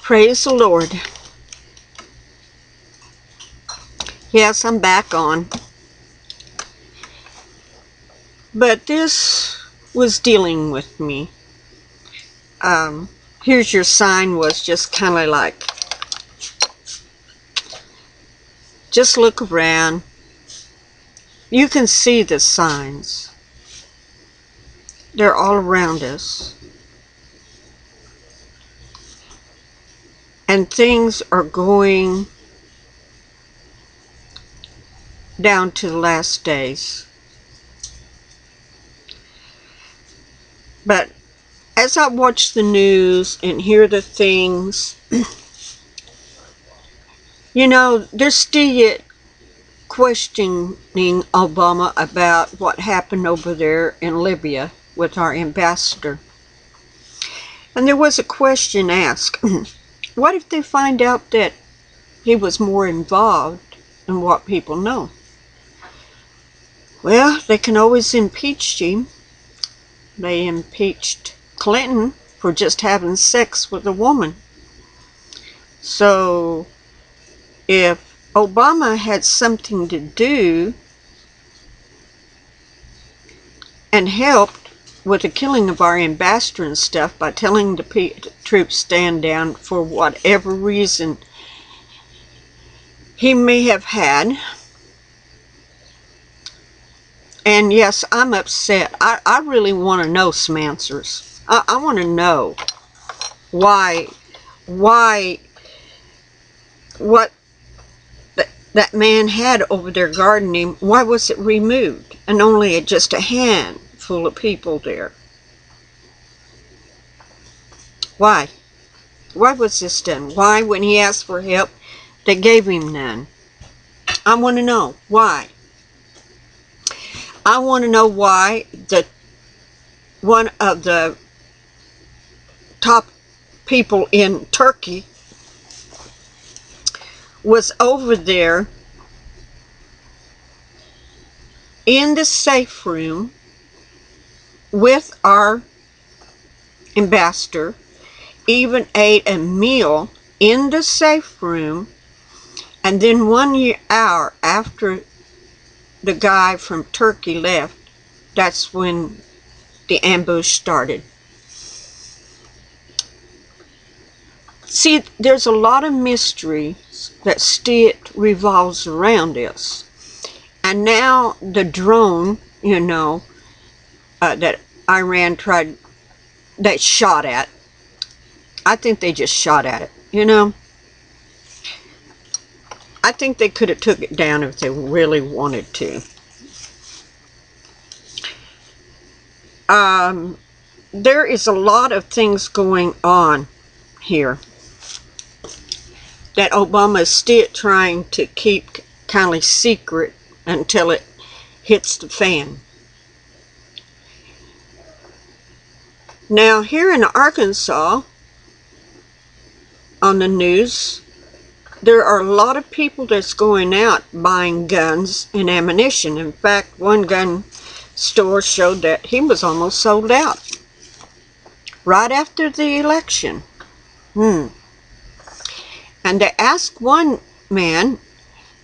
Praise the Lord. Yes, I'm back on. But this was dealing with me. Here's your sign was just kind of like, just look around. You can see the signs. They're all around us. And things are going down to the last days. But as I watch the news and hear the things, you know, they're still yet questioning Obama about what happened over there in Libya with our ambassador. And there was a question asked, what if they find out that he was more involved than what people know? Well, they can always impeach him. They impeached Clinton for just having sex with a woman. So if Obama had something to do and helped with the killing of our ambassador and stuff by telling the troops stand down for whatever reason he may have had. And yes, I'm upset. I really want to know some answers. I want to know why what that man had over there gardening, why was it removed? And only just a handful of people there. Why? Why was this done? Why, when he asked for help, they gave him none? I want to know why. I want to know why one of the top people in Turkey was over there in the safe room with our ambassador, even ate a meal in the safe room, and then 1 hour after the guy from Turkey left, that's when the ambush started. See, there's a lot of mystery that still revolves around us. And now the drone, you know, that Iran they shot at, I think they just shot at it, you know. I think they could have took it down if they really wanted to. There is a lot of things going on here that Obama is still trying to keep kind of secret until it hits the fan. Now, here in Arkansas, on the news, there are a lot of people that's going out buying guns and ammunition. In fact, one gun store showed that he was almost sold out right after the election. And they asked one man,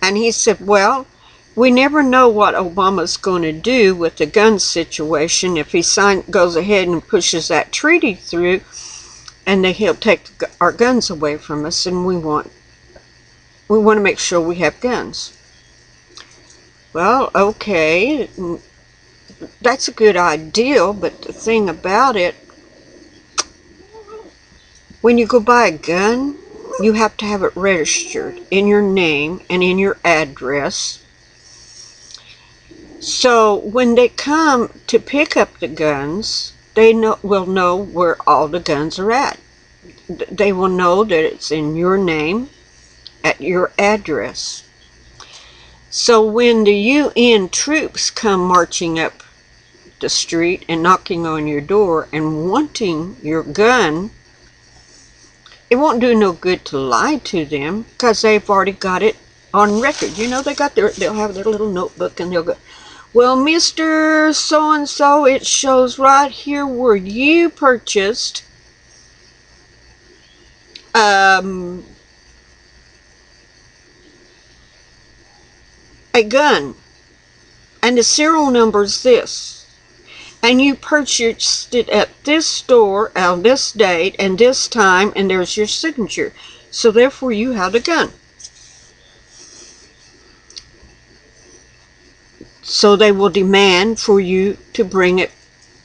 and he said, well, we never know what Obama's going to do with the gun situation if he goes ahead and pushes that treaty through, and then he'll take our guns away from us, and we want to make sure we have guns. Well, okay, that's a good idea, but the thing about it, when you go buy a gun, you have to have it registered in your name and in your address. So when they come to pick up the guns, they will know where all the guns are at. They will know that it's in your name, at your address. So when the UN troops come marching up the street and knocking on your door and wanting your gun, it won't do no good to lie to them, because they've already got it on record. You know, they'll have their little notebook, and they'll go, well, Mr. So-and-so, it shows right here where you purchased a gun, and the serial number is this, and you purchased it at this store on this date and this time, and there's your signature, so therefore you have the gun. So they will demand for you to bring it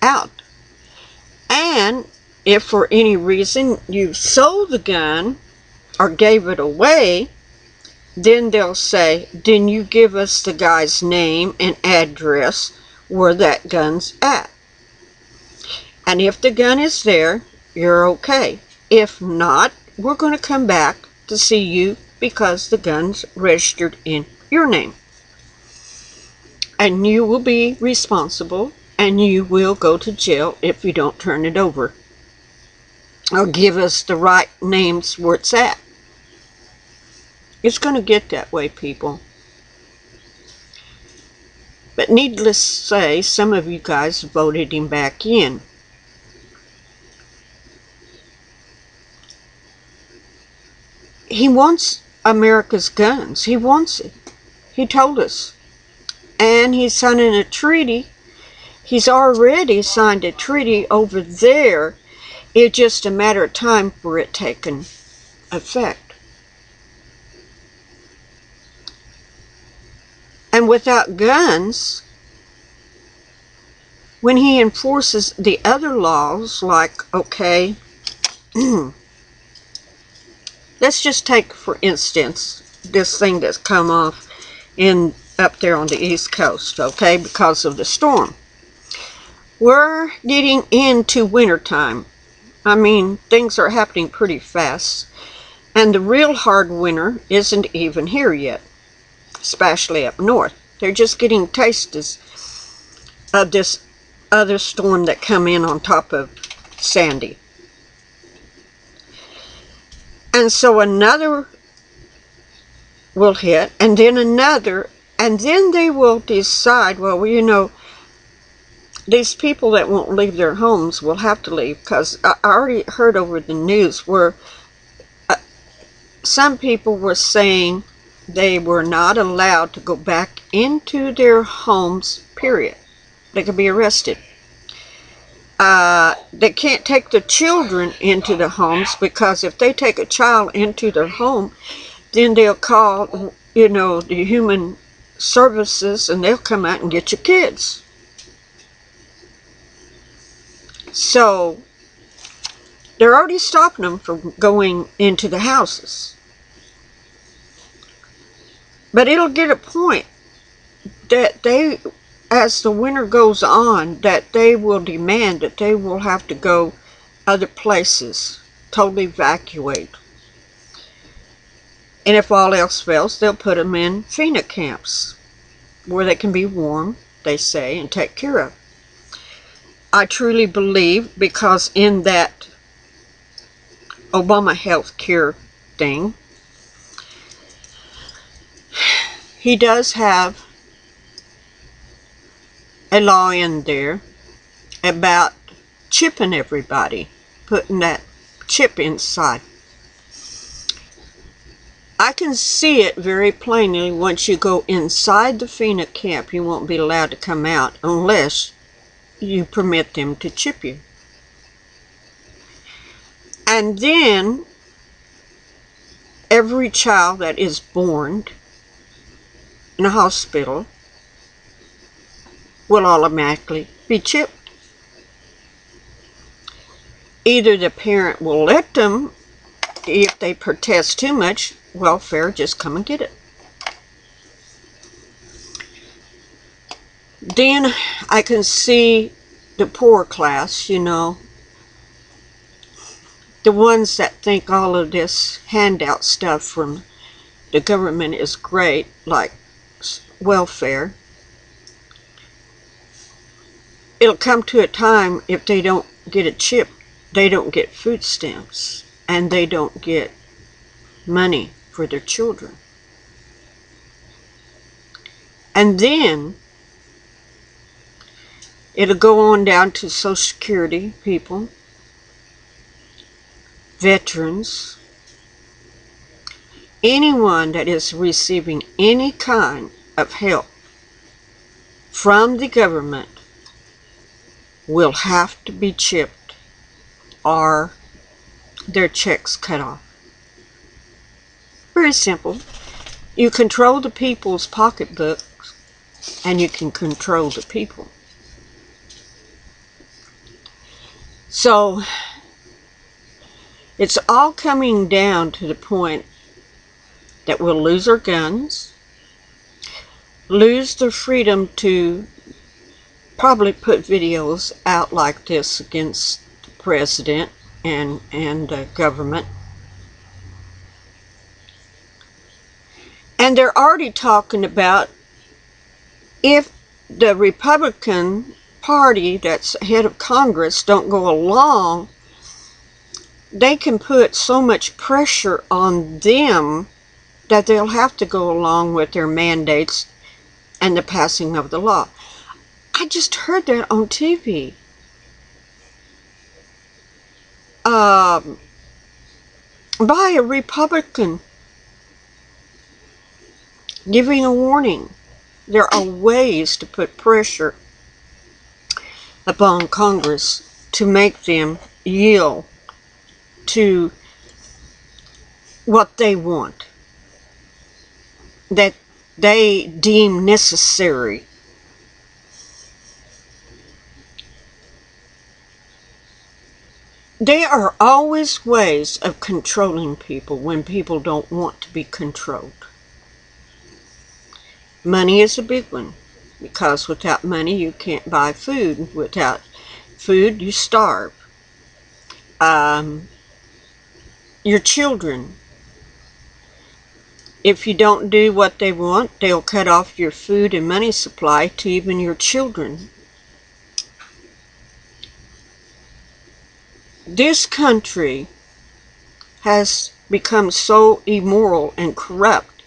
out. And if for any reason you sold the gun or gave it away, then they'll say, then you give us the guy's name and address where that gun's at. And if the gun is there, you're okay. If not, we're going to come back to see you because the gun's registered in your name. And you will be responsible, and you will go to jail if you don't turn it over or give us the right names where it's at. It's going to get that way, people. But needless to say, some of you guys voted him back in. He wants America's guns. He wants it. He told us. And he's signing a treaty. He's already signed a treaty over there. It's just a matter of time for it taking effect. And without guns, when he enforces the other laws, like, okay, let's just take, for instance, this thing that's come off up there on the East Coast, okay, because of the storm. We're getting into wintertime. I mean, things are happening pretty fast. And the real hard winter isn't even here yet, especially up north. They're just getting tastes of this other storm that come in on top of Sandy. And so another will hit, and then another, and then they will decide, well, you know, these people that won't leave their homes will have to leave, because I already heard over the news where some people were saying they were not allowed to go back into their homes, period. They could be arrested. They can't take the children into the homes, because if they take a child into their home, then they'll call, you know, the human services, and they'll come out and get your kids. So they're already stopping them from going into the houses. But it'll get a point that they, as the winter goes on, that they will demand that they will have to go other places, totally evacuate. And if all else fails, they'll put them in FEMA camps where they can be warm, they say, and take care of. I truly believe, because in that Obama health care thing, he does have a law in there about chipping everybody, putting that chip inside. I can see it very plainly. Once you go inside the FEMA camp, you won't be allowed to come out unless you permit them to chip you. And then every child that is born in a hospital will automatically be chipped. Either the parent will let them, if they protest too much, welfare, just come and get it. Then I can see the poor class, you know, the ones that think all of this handout stuff from the government is great, like welfare. It'll come to a time, if they don't get a chip, they don't get food stamps, and they don't get money for their children. And then it'll go on down to Social Security people, veterans, anyone that is receiving any kind of help from the government will have to be chipped or their checks cut off. Very simple. You control the people's pocketbooks and you can control the people. So it's all coming down to the point that we'll lose our guns, lose the freedom to probably put videos out like this against the president and the government. And they're already talking about if the Republican Party that's head of Congress don't go along, they can put so much pressure on them that they'll have to go along with their mandates and the passing of the law. I just heard that on TV. By a Republican giving a warning. There are ways to put pressure upon Congress to make them yield to what they want, that they deem necessary. There are always ways of controlling people when people don't want to be controlled. Money is a big one, because without money you can't buy food. Without food you starve. Your children, if you don't do what they want, they'll cut off your food and money supply to even your children. This country has become so immoral and corrupt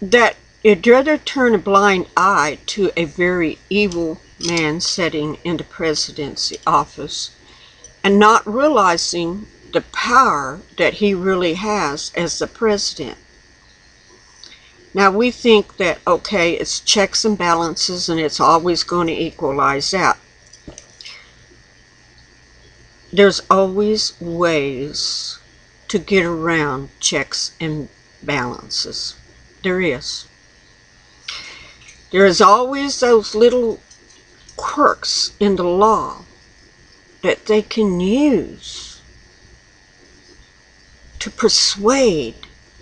that you'd rather turn a blind eye to a very evil man sitting in the presidency office and not realizing the power that he really has as the president. Now we think that, okay, it's checks and balances and it's always going to equalize out. There's always ways to get around checks and balances. There is. There is always those little quirks in the law that they can use to persuade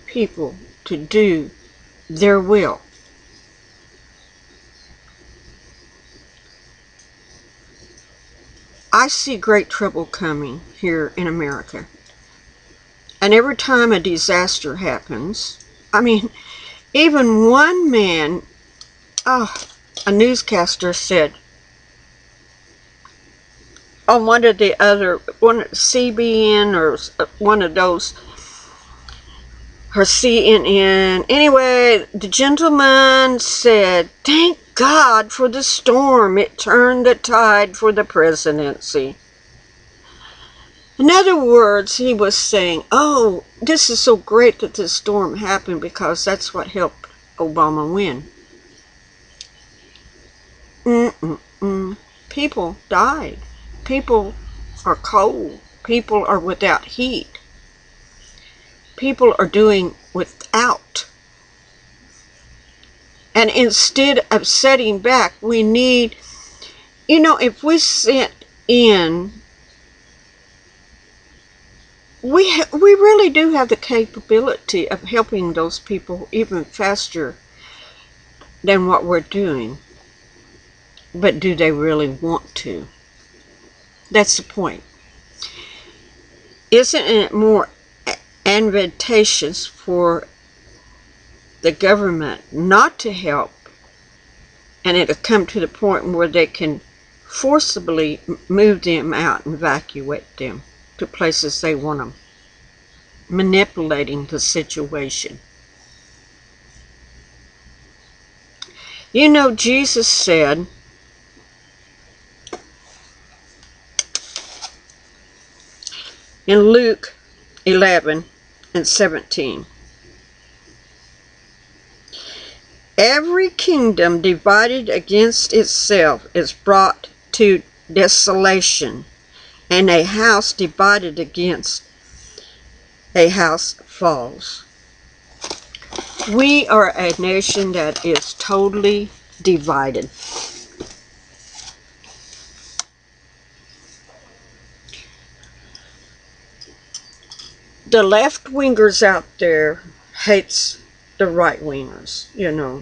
people to do their will. I see great trouble coming here in America. And every time a disaster happens, I mean, even one man, a newscaster said on one CBN or one of those, or CNN. Anyway, the gentleman said, "Thank God for the storm. It turned the tide for the presidency." In other words, he was saying, oh, this is so great that this storm happened because that's what helped Obama win. People died. People are cold. People are without heat. People are doing without. And instead of setting back, we need, if we sit in, we really do have the capability of helping those people even faster than what we're doing. But do they really want to? That's the point. Isn't it more advantageous for the government not to help, and it'll come to the point where they can forcibly move them out and evacuate them to places they want them, manipulating the situation? Jesus said, in Luke 11, and 17. Every kingdom divided against itself is brought to desolation, and a house divided against a house falls. We are a nation that is totally divided. The left-wingers out there hates the right-wingers, you know.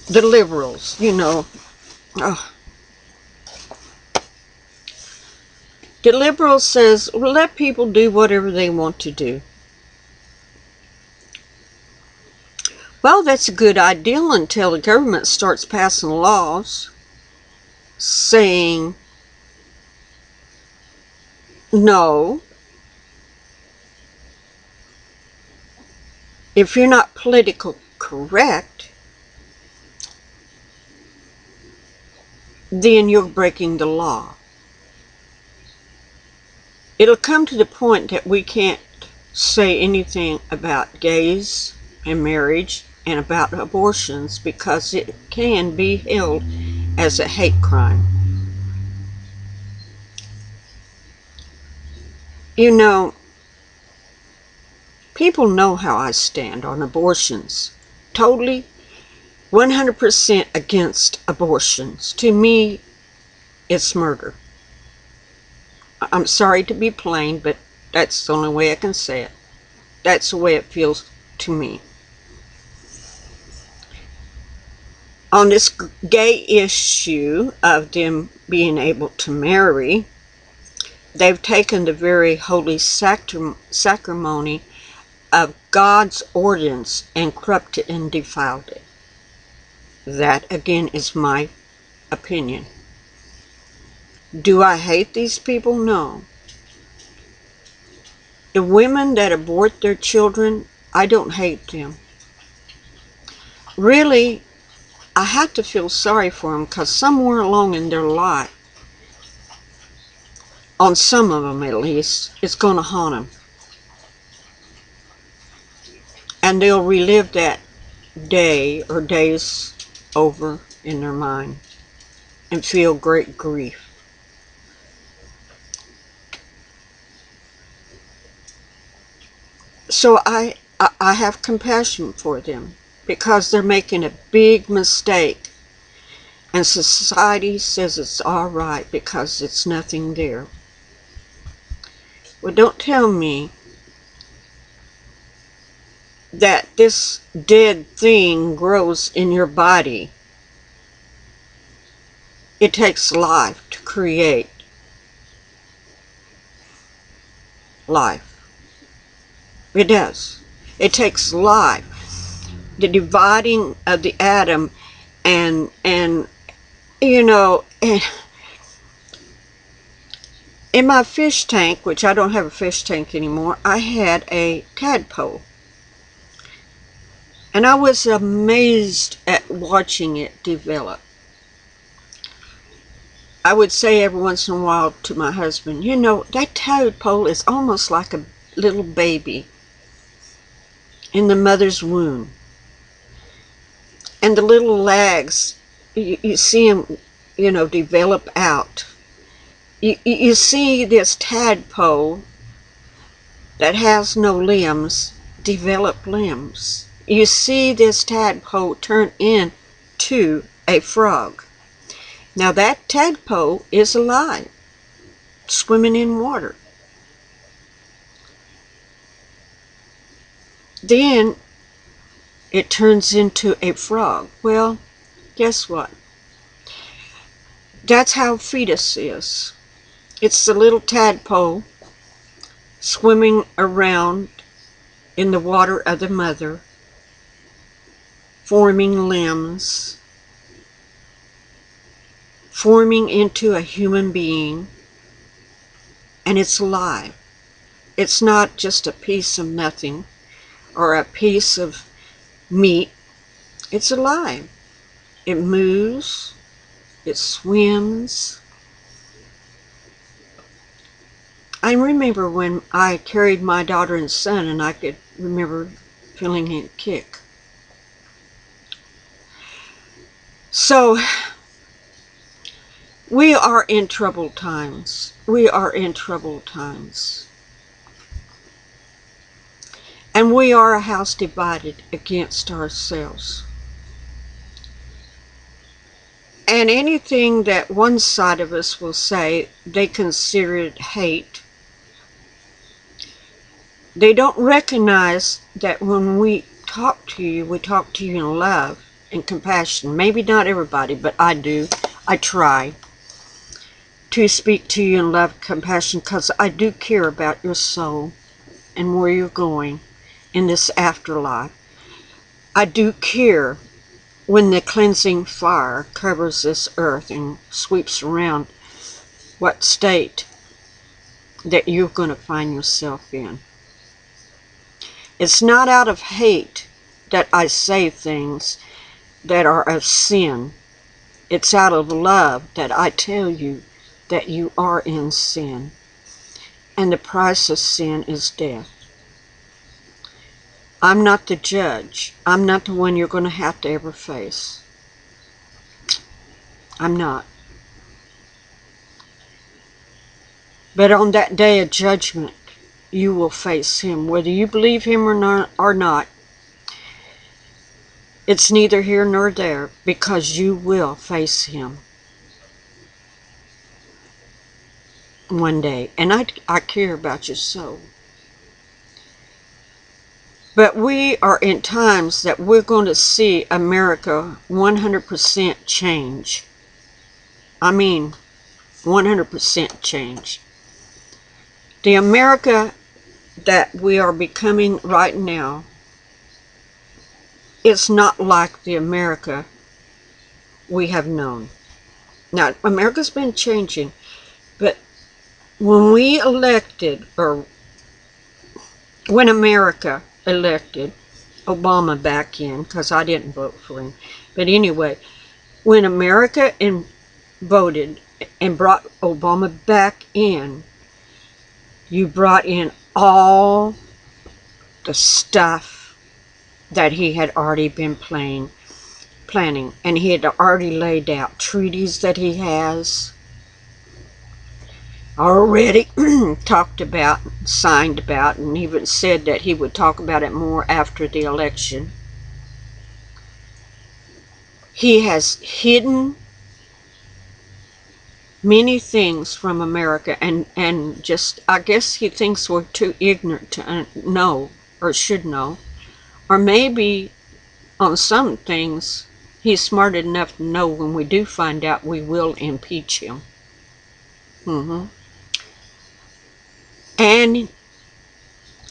The liberals, you know. Oh. The liberal says, well, let people do whatever they want to do. Well, that's a good ideal until the government starts passing laws saying, no, if you're not politically correct, then you're breaking the law. It'll come to the point that we can't say anything about gays and marriage and about abortions because it can be held as a hate crime. You know, people know how I stand on abortions. Totally 100% against abortions. To me, it's murder. I'm sorry to be plain, but that's the only way I can say it. That's the way it feels to me. On this gay issue of them being able to marry, they've taken the very holy sacrament of God's ordinance and corrupted and defiled it. That, again, is my opinion. Do I hate these people? No. The women that abort their children, I don't hate them. Really, I have to feel sorry for them because somewhere along in their life, on some of them at least, it's going to haunt them. And they'll relive that day or days over in their mind and feel great grief. So I have compassion for them because they're making a big mistake. And society says it's all right because it's nothing there. Well, don't tell me that this dead thing grows in your body. It takes life to create life. It does. It takes life. The dividing of the atom and you know, in my fish tank, which I don't have a fish tank anymore, I had a tadpole. And I was amazed at watching it develop. I would say every once in a while to my husband, you know, that tadpole is almost like a little baby in the mother's womb. And the little legs, you see them, you know, develop out. You see this tadpole that has no limbs develop limbs. You see this tadpole turn into a frog. Now that tadpole is alive, swimming in water. Then it turns into a frog. Well, guess what? That's how fetus is. It's the little tadpole swimming around in the water of the mother, forming limbs, forming into a human being, and it's alive. It's not just a piece of nothing or a piece of meat. It's alive. It moves, it swims, I remember when I carried my daughter and son, and I could remember feeling a kick. So, we are in troubled times. We are in troubled times. And we are a house divided against ourselves. And anything that one side of us will say, they consider it hate. They don't recognize that when we talk to you in love and compassion. Maybe not everybody, but I do. I try to speak to you in love and compassion because I do care about your soul and where you're going in this afterlife. I do care when the cleansing fire covers this earth and sweeps around what state that you're going to find yourself in. It's not out of hate that I say things that are of sin. It's out of love that I tell you that you are in sin. And the price of sin is death. I'm not the judge. I'm not the one you're going to have to ever face. I'm not. But on that day of judgment, you will face him. Whether you believe him or not, it's neither here nor there, because you will face him one day. And I care about your soul. But we are in times that we're going to see America 100% change. I mean, 100% change. The America that we are becoming right now is not like the America we have known. Now, America's been changing, but when we elected, or when America elected Obama back in, because I didn't vote for him, but anyway, when America voted and brought Obama back in, you brought in all the stuff that he had already been planning, and he had already laid out treaties that he has already talked about, signed about, and even said that he would talk about it more after the election. He has hidden many things from America, and just, I guess he thinks we're too ignorant to know, or should know, or maybe on some things he's smart enough to know when we do find out we will impeach him. And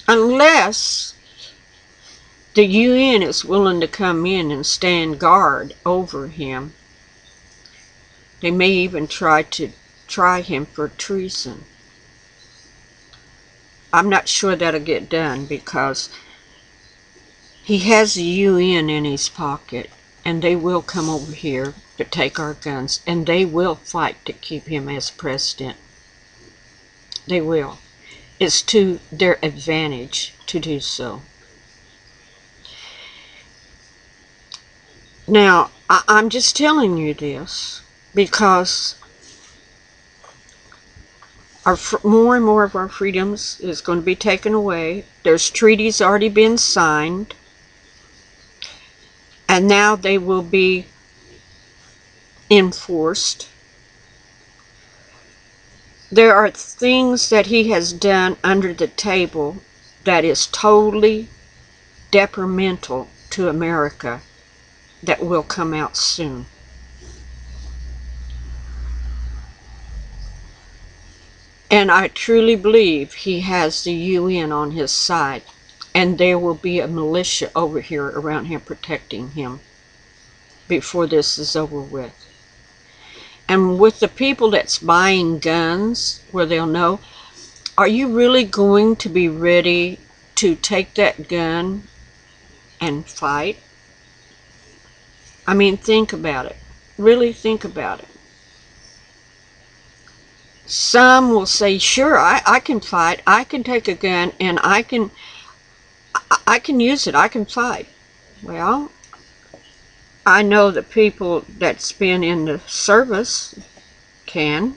unless the UN is willing to come in and stand guard over him, they may even try him for treason. I'm not sure that'll get done, because he has the UN in his pocket, and they will come over here to take our guns, and they will fight to keep him as president. They will. It's to their advantage to do so. Now, I'm just telling you this because more and more of our freedoms is going to be taken away. There's treaties already been signed, and now they will be enforced. There are things that he has done under the table that is totally detrimental to America that will come out soon. And I truly believe he has the UN on his side, and there will be a militia over here around him protecting him before this is over with. And with the people that's buying guns, where they'll know, are you really going to be ready to take that gun and fight? I mean, think about it. Really think about it. Some will say, sure, I can fight. I can take a gun and I can use it. I can fight. Well, I know that people that's been in the service can.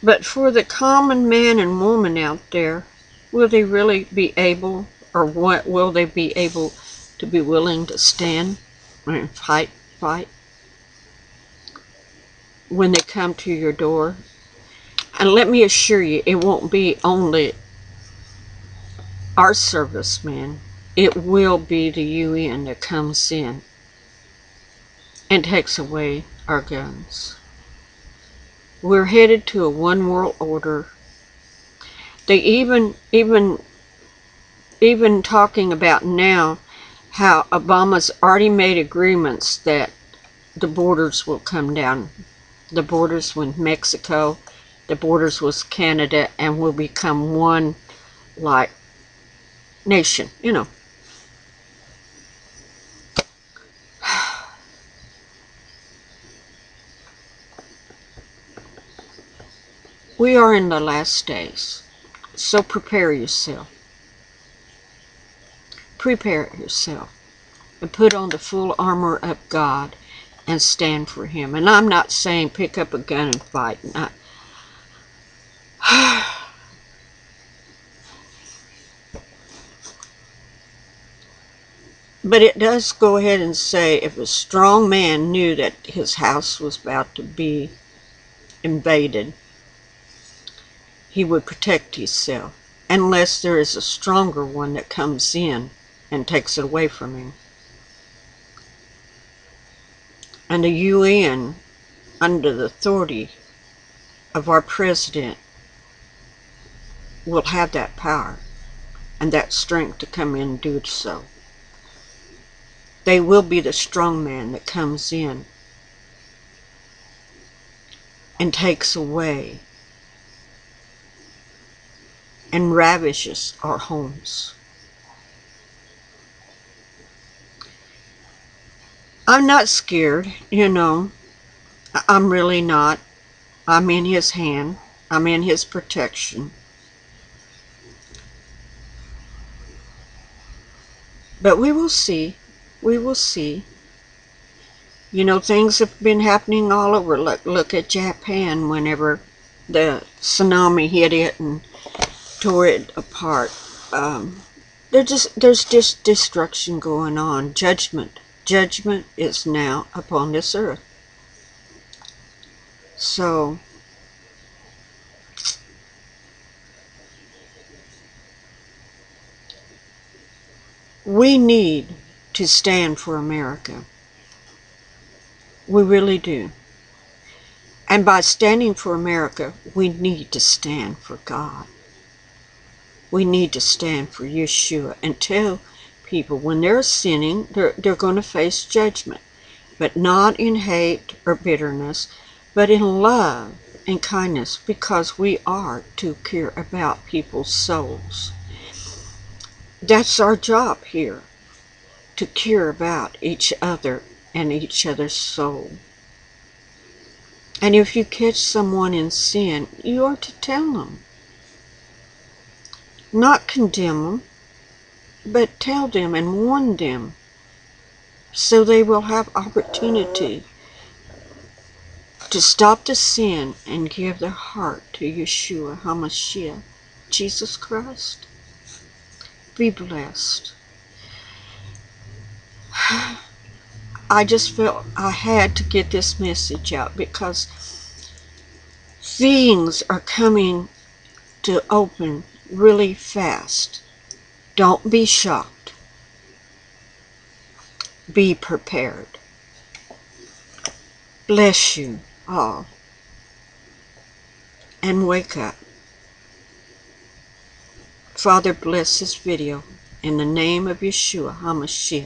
But for the common man and woman out there, will they really be able, or what will they be able to be willing to stand and fight when they come to your door? And let me assure you, it won't be only our servicemen. It will be the UN that comes in and takes away our guns. We're headed to a one world order. They even talking about now how Obama's already made agreements that the borders will come down. The borders with Mexico, the borders with Canada, and will become one like nation, you know. We are in the last days, so prepare yourself. Prepare yourself and put on the full armor of God and stand for Him. And I'm not saying pick up a gun and fight. But it does go ahead and say if a strong man knew that his house was about to be invaded, he would protect himself, unless there is a stronger one that comes in and takes it away from him. And the UN, under the authority of our president, will have that power and that strength to come in and do so. They will be the strong man that comes in and takes away and ravishes our homes. I'm not scared, you know. I'm really not. I'm in His hand. I'm in His protection. But we will see. We will see. You know, things have been happening all over. Look at Japan whenever the tsunami hit it and tore it apart. There's just destruction going on. Judgment is now upon this earth. So we need to stand for America. We really do. And by standing for America, we need to stand for God. We need to stand for Yeshua and tell people when they're sinning, they're going to face judgment. But not in hate or bitterness, but in love and kindness, because we are to care about people's souls. That's our job here, to care about each other and each other's soul. And if you catch someone in sin, you are to tell them. Not condemn them, but tell them and warn them, so they will have opportunity to stop the sin and give their heart to Yeshua HaMashiach, Jesus Christ. Be blessed. I just felt I had to get this message out because things are coming to open really fast. Don't be shocked. Be prepared. Bless you all. And wake up. Father, bless this video in the name of Yeshua HaMashiach.